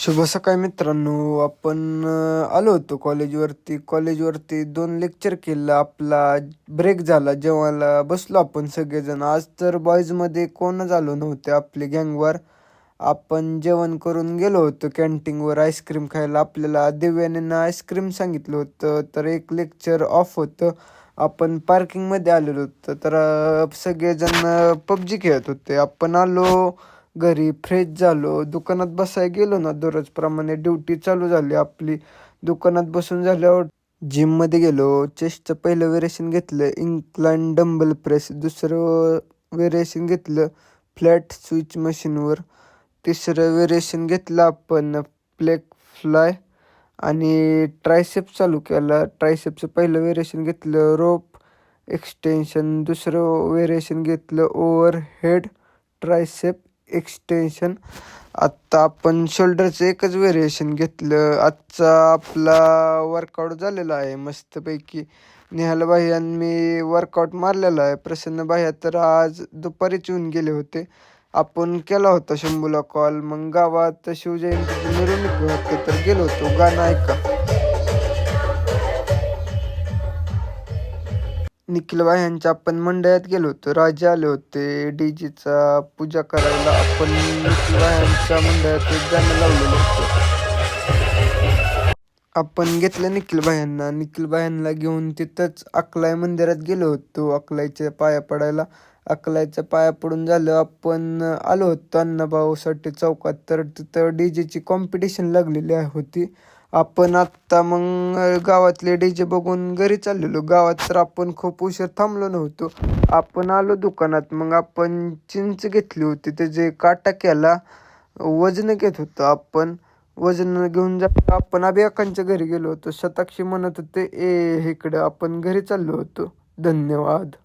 शुभ सकाळ मित्रांनो. आपण आलो होतो कॉलेजवरती 2 लेक्चर केलं. आपला ब्रेक झाला. जेवायला बसलो आपण सगळेजण. आज तर बॉईजमध्ये कोणच आलो नव्हते आपले गँगवर. आपण जेवण करून गेलो होतो कॅन्टीनवर आईस्क्रीम खायला. आपल्याला दिव्याने आईस्क्रीम सांगितलं होतं, तर एक लेक्चर ऑफ होतं. आपण पार्किंगमध्ये आलेलो होतो, तर सगळेजण पबजी खेळत होते. आपण आलो घरी, फ्रेश झालो, दुकानात बसायला गेलो ना दररोजप्रमाणे. ड्युटी चालू झाली आपली. दुकानात बसून झाल्यावर जिममध्ये गेलो. चेस्टचं पहिलं व्हेरिएशन घेतलं, इन्क्लाइन डंबल प्रेस. दुसरं व्हेरिएशन घेतलं फ्लॅट स्विच मशीनवर. तिसरं व्हेरिएशन घेतलं आपण प्लेक फ्लाय. आणि ट्रायसेप चालू केला. ट्रायसेपचं पहिलं व्हेरिएशन घेतलं रोप एक्सटेन्शन. दुसरं व्हेरिएशन घेतलं ओव्हर हेड ट्रायसेप एक्सटेन्शन. आत्ता आपण शोल्डरचं एकच व्हेरिएशन घेतलं. आजचा आपला वर्कआउट झालेला आहे मस्तपैकी. निहाल भाई आणि मी वर्कआउट मारलेला आहे. प्रसन्न भाई तर आज दुपारीच येऊन गेले होते. आपण केला होता शंभूला कॉल. मग गावात शिवजयंतीची मिरवणूक होते, तर गेलो होतो. गाणं ऐका. निखिल भायांच्या आपण मंडळात गेलो होतो. राजे आले होते डीजेचा पूजा करायला. आपण निखिल भायांच्या मंडळात एक गाणं लावलेलं होतं. आपण घेतलं निखिल भायांना घेऊन तिथंच अकलाई मंदिरात गेलो होतो अकलाईच्या पाया पडायला. अकलाईच्या पाया पडून झालं, आपण आलो होतो अण्णाभाऊसाठी चौकात. तर तिथं डीजेची कॉम्पिटिशन लागलेली होती. आपण आत्ता मग गावातले डीजे बघून घरी चाललेलो. गावात तर आपण खूप उशीर थांबलो नव्हतो. आपण आलो दुकानात. मग आपण चिंच घेतली होती, त्याचे काटा केला. वजन घेत होतो आपण. वजन घेऊन जातो आपण अभियाकांच्या घरी गेलो होतो. शताक्षी म्हणत होते इकडं. आपण घरी चाललो होतो. धन्यवाद.